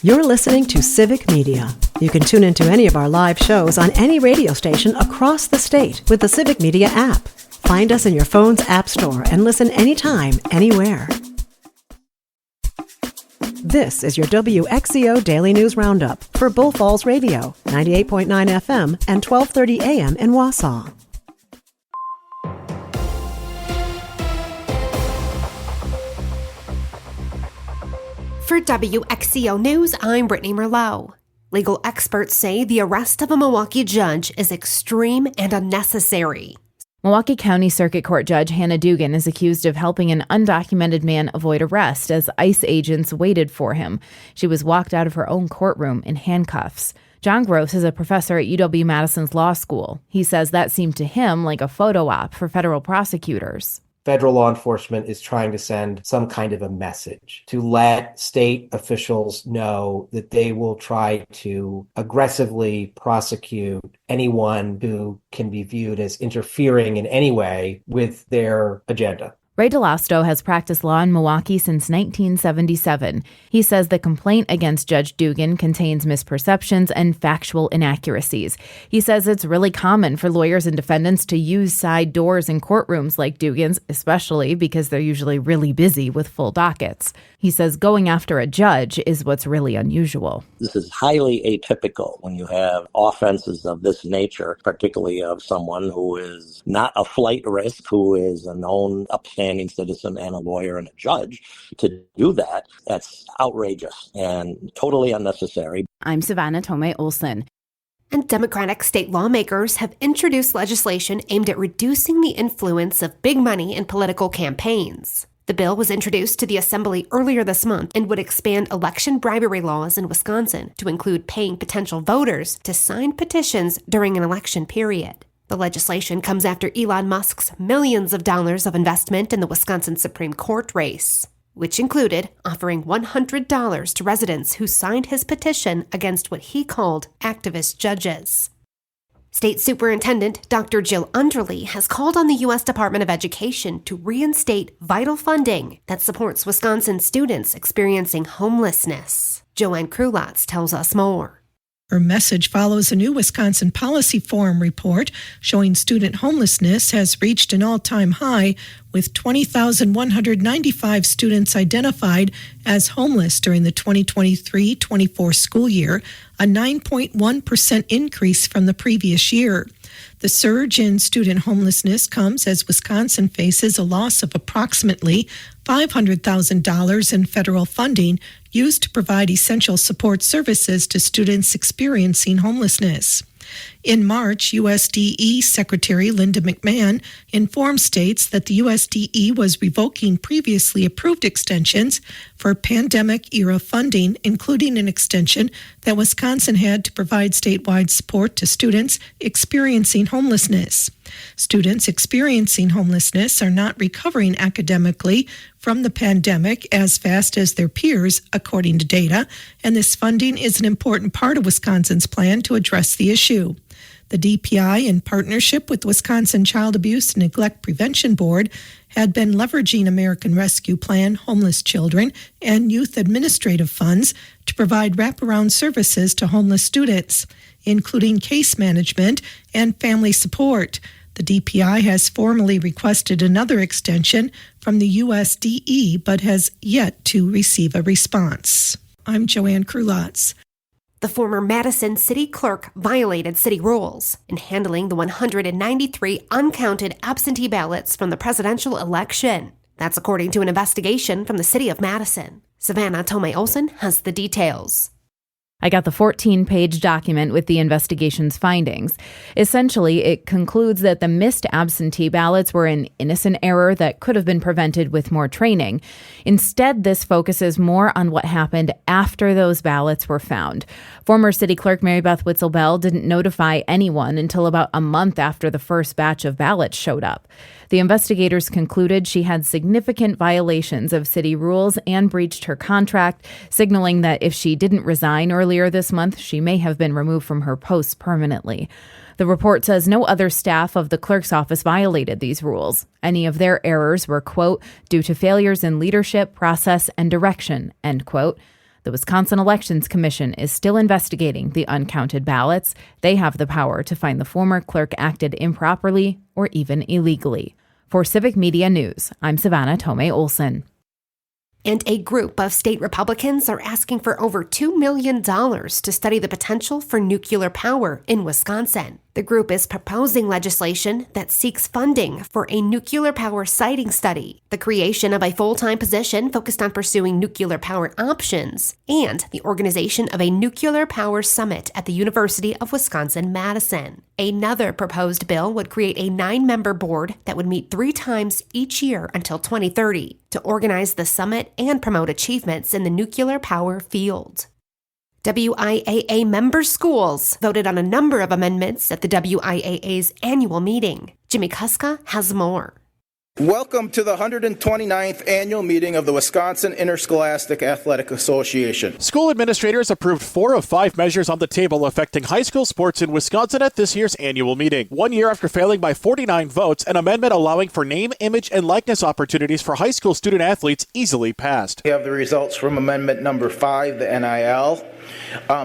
You're listening to Civic Media. You can tune into any of our live shows on any radio station across the state with the Civic Media app. Find us in your phone's app store and listen anytime, anywhere. This is your WXCO Daily News Roundup for Bull Falls Radio, 98.9 FM and 1230 AM in Wausau. For WXCO News, I'm Brittany Merlot. Legal experts say the arrest of a Milwaukee judge is extreme and unnecessary. Milwaukee County Circuit Court Judge Hannah Dugan is accused of helping an undocumented man avoid arrest as ICE agents waited for him. She was walked out of her own courtroom in handcuffs. John Gross is a professor at UW-Madison's law school. He says that seemed to him like a photo op for federal prosecutors. Federal law enforcement is trying to send some kind of a message to let state officials know that they will try to aggressively prosecute anyone who can be viewed as interfering in any way with their agenda. Ray DeLosto has practiced law in Milwaukee since 1977. He says the complaint against Judge Dugan contains misperceptions and factual inaccuracies. He says it's really common for lawyers and defendants to use side doors in courtrooms like Dugan's, especially because they're usually really busy with full dockets. He says going after a judge is what's really unusual. This is highly atypical when you have offenses of this nature, particularly of someone who is not a flight risk, who is a known upstanding citizen and a lawyer and a judge. To do that, that's outrageous and totally unnecessary. I'm Savannah Tomei Olson. And Democratic state lawmakers have introduced legislation aimed at reducing the influence of big money in political campaigns. The bill was introduced to the Assembly earlier this month and would expand election bribery laws in Wisconsin to include paying potential voters to sign petitions during an election period. The legislation comes after Elon Musk's millions of dollars of investment in the Wisconsin Supreme Court race, which included offering $100 to residents who signed his petition against what he called activist judges. State Superintendent Dr. Jill Underly has called on the U.S. Department of Education to reinstate vital funding that supports Wisconsin students experiencing homelessness. Joanne Krulotz tells us more. Her message follows a new Wisconsin Policy Forum report showing student homelessness has reached an all-time high, with 20,195 students identified as homeless during the 2023-24 school year, a 9.1% increase from the previous year. The surge in student homelessness comes as Wisconsin faces a loss of approximately $500,000 in federal funding used to provide essential support services to students experiencing homelessness. In March, USDE Secretary Linda McMahon informed states that the USDE was revoking previously approved extensions for pandemic-era funding, including an extension that Wisconsin had to provide statewide support to students experiencing homelessness. Students experiencing homelessness are not recovering academically from the pandemic as fast as their peers, according to data, and this funding is an important part of Wisconsin's plan to address the issue. The DPI, in partnership with the Wisconsin Child Abuse and Neglect Prevention Board, had been leveraging American Rescue Plan, homeless children, and youth administrative funds to provide wraparound services to homeless students, including case management and family support. The DPI has formally requested another extension from the USDE, but has yet to receive a response. I'm Joanne Krulotz. The former Madison city clerk violated city rules in handling the 193 uncounted absentee ballots from the presidential election. That's according to an investigation from the city of Madison. Savannah Tomei Olson has the details. I got the 14-page document with the investigation's findings. Essentially, it concludes that the missed absentee ballots were an innocent error that could have been prevented with more training. Instead, this focuses more on what happened after those ballots were found. Former City Clerk Mary Beth Witzel-Bell didn't notify anyone until about a month after the first batch of ballots showed up. The investigators concluded she had significant violations of city rules and breached her contract, signaling that if she didn't resign earlier this month, she may have been removed from her post permanently. The report says no other staff of the clerk's office violated these rules. Any of their errors were, quote, due to failures in leadership, process, and direction, end quote. The Wisconsin Elections Commission is still investigating the uncounted ballots. They have the power to find the former clerk acted improperly or even illegally. For Civic Media News, I'm Savannah Tomei Olson. And a group of state Republicans are asking for over $2 million to study the potential for nuclear power in Wisconsin. The group is proposing legislation that seeks funding for a nuclear power siting study, the creation of a full-time position focused on pursuing nuclear power options, and the organization of a nuclear power summit at the University of Wisconsin-Madison. Another proposed bill would create a 9-member board that would meet 3 times each year until 2030 to organize the summit and promote achievements in the nuclear power field. WIAA member schools voted on a number of amendments at the WIAA's annual meeting. Jimmy Kuska has more. Welcome to the 129th annual meeting of the Wisconsin Interscholastic Athletic Association. School administrators approved 4 of 5 measures on the table affecting high school sports in Wisconsin at this year's annual meeting. 1 year after failing by 49 votes, an amendment allowing for name, image, and likeness opportunities for high school student athletes easily passed. We have the results from amendment number 5, the NIL.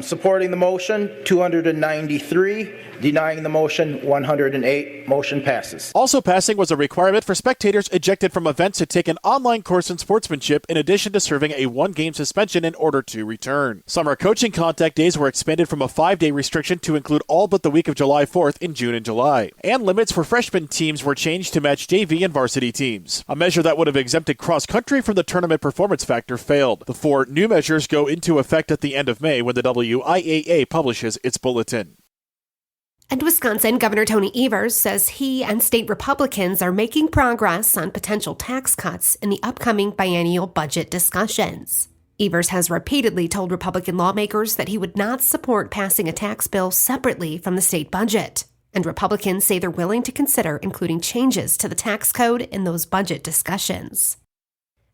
Supporting the motion, 293. Denying the motion, 108. Motion passes. Also passing was a requirement for spectators ejected from events to take an online course in sportsmanship in addition to serving a 1-game suspension in order to return. Summer coaching contact days were expanded from a 5-day restriction to include all but the week of July 4th in June and July. And limits for freshman teams were changed to match JV and varsity teams. A measure that would have exempted cross-country from the tournament performance factor failed. The 4 new measures go into effect at the end of May when the WIAA publishes its bulletin. And Wisconsin Governor Tony Evers says he and state Republicans are making progress on potential tax cuts in the upcoming biennial budget discussions. Evers has repeatedly told Republican lawmakers that he would not support passing a tax bill separately from the state budget. And Republicans say they're willing to consider including changes to the tax code in those budget discussions.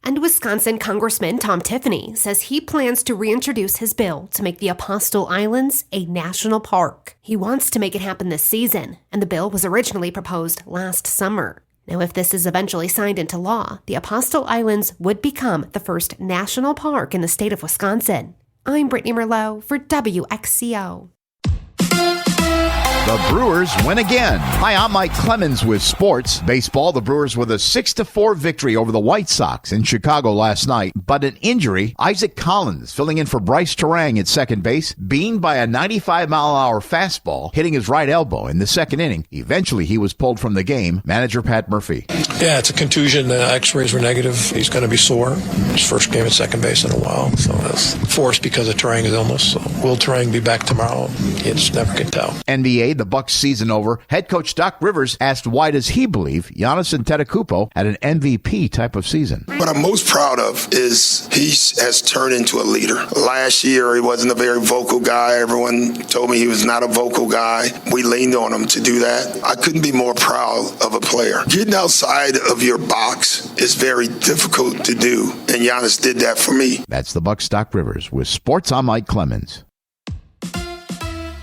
And Wisconsin Congressman Tom Tiffany says he plans to reintroduce his bill to make the Apostle Islands a national park. He wants to make it happen this season, and the bill was originally proposed last summer. Now, if this is eventually signed into law, the Apostle Islands would become the first national park in the state of Wisconsin. I'm Brittany Merlot for WXCO. The Brewers win again. Hi, I'm Mike Clemens with sports. Baseball, the Brewers with a 6-4 victory over the White Sox in Chicago last night. But an injury, Isaac Collins, filling in for Bryce Terang at second base, beamed by a 95-mile-an-hour fastball, hitting his right elbow in the second inning. Eventually, he was pulled from the game. Manager Pat Murphy. Yeah, it's a contusion. The x-rays were negative. He's going to be sore. His first game at second base in a while. So that's forced because of Terang's illness. So will Terang be back tomorrow? You just never can tell. NBA, the Bucks season over. Head coach Doc Rivers asked why does he believe Giannis Antetokounmpo had an MVP type of season. What I'm most proud of is he has turned into a leader. Last year, he wasn't a very vocal guy. Everyone told me he was not a vocal guy. We leaned on him to do that. I couldn't be more proud of a player. Getting outside of your box is very difficult to do, and Giannis did that for me. That's the Bucks' Doc Rivers with Sports. I'm Mike Clemens.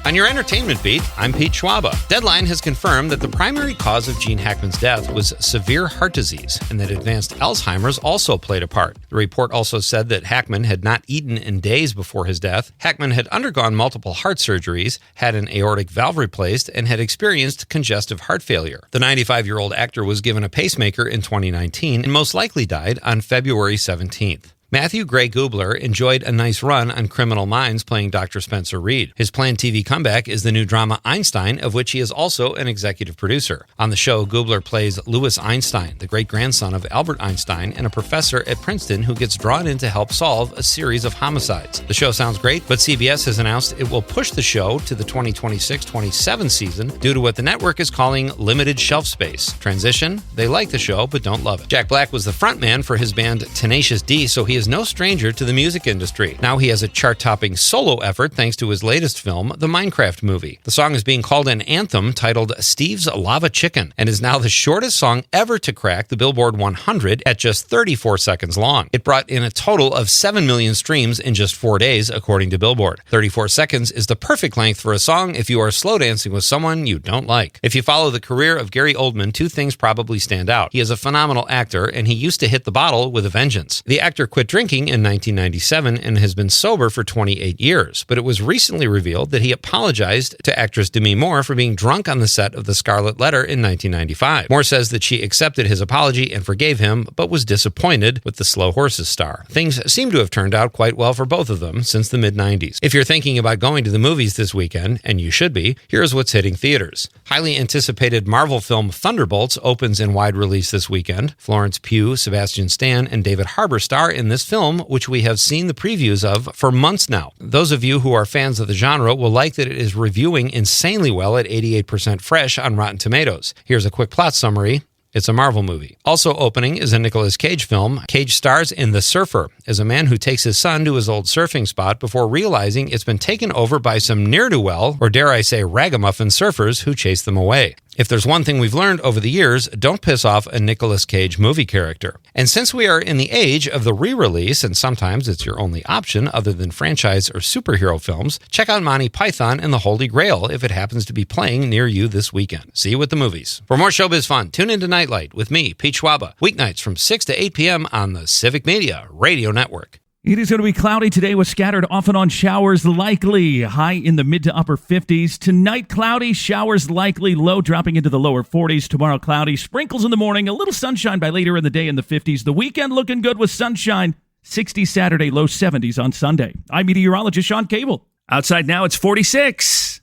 On your entertainment beat, I'm Pete Schwaba. Deadline has confirmed that the primary cause of Gene Hackman's death was severe heart disease and that advanced Alzheimer's also played a part. The report also said that Hackman had not eaten in days before his death. Hackman had undergone multiple heart surgeries, had an aortic valve replaced, and had experienced congestive heart failure. The 95-year-old actor was given a pacemaker in 2019 and most likely died on February 17th. Matthew Gray Gubler enjoyed a nice run on Criminal Minds playing Dr. Spencer Reed. His planned TV comeback is the new drama Einstein, of which he is also an executive producer. On the show, Gubler plays Louis Einstein, the great-grandson of Albert Einstein and a professor at Princeton who gets drawn in to help solve a series of homicides. The show sounds great, but CBS has announced it will push the show to the 2026-27 season due to what the network is calling limited shelf space. Transition? They like the show, but don't love it. Jack Black was the frontman for his band Tenacious D, so he is no stranger to the music industry. Now he has a chart-topping solo effort thanks to his latest film, the Minecraft movie. The song is being called an anthem titled Steve's Lava Chicken and is now the shortest song ever to crack the Billboard 100 at just 34 seconds long. It brought in a total of 7 million streams in just 4 days, according to Billboard. 34 seconds is the perfect length for a song if you are slow dancing with someone you don't like. If you follow the career of Gary Oldman, 2 things probably stand out. He is a phenomenal actor, and he used to hit the bottle with a vengeance. The actor quit quit drinking in 1997 and has been sober for 28 years, but it was recently revealed that he apologized to actress Demi Moore for being drunk on the set of The Scarlet Letter in 1995. Moore says that she accepted his apology and forgave him, but was disappointed with the Slow Horses star. Things seem to have turned out quite well for both of them since the mid-90s. If you're thinking about going to the movies this weekend, and you should be, here's what's hitting theaters. Highly anticipated Marvel film Thunderbolts opens in wide release this weekend. Florence Pugh, Sebastian Stan, and David Harbour star in this film, which we have seen the previews of for months now. Those of you who are fans of the genre will like that it is reviewing insanely well at 88% fresh on Rotten Tomatoes. Here's a quick plot summary. It's a Marvel movie. Also opening is a Nicolas Cage film. Cage stars in The Surfer as a man who takes his son to his old surfing spot before realizing it's been taken over by some ne'er-do-well, or dare I say ragamuffin surfers who chase them away. If there's one thing we've learned over the years, don't piss off a Nicolas Cage movie character. And since we are in the age of the re-release, and sometimes it's your only option other than franchise or superhero films, check out Monty Python and the Holy Grail if it happens to be playing near you this weekend. See you at the movies. For more showbiz fun, tune into Nightlight with me, Pete Schwaba, weeknights from 6 to 8 p.m. on the Civic Media Radio Network. It is going to be cloudy today with scattered off and on showers likely. High in the mid to upper 50s. Tonight, cloudy, showers likely, low dropping into the lower 40s. Tomorrow, cloudy, sprinkles in the morning, a little sunshine by later in the day in the 50s. The weekend looking good with sunshine. 60 Saturday, low 70s on Sunday. I'm meteorologist Sean Cable. Outside now, it's 46.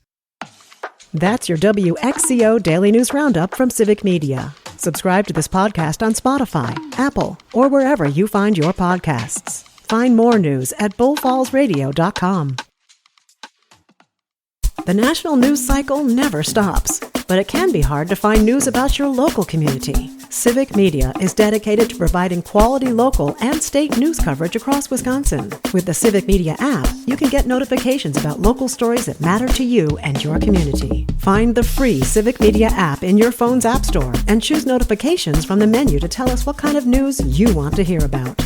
That's your WXCO Daily News Roundup from Civic Media. Subscribe to this podcast on Spotify, Apple, or wherever you find your podcasts. Find more news at bullfallsradio.com. The national news cycle never stops, but it can be hard to find news about your local community. Civic Media is dedicated to providing quality local and state news coverage across Wisconsin. With the Civic Media app, you can get notifications about local stories that matter to you and your community. Find the free Civic Media app in your phone's app store and choose notifications from the menu to tell us what kind of news you want to hear about.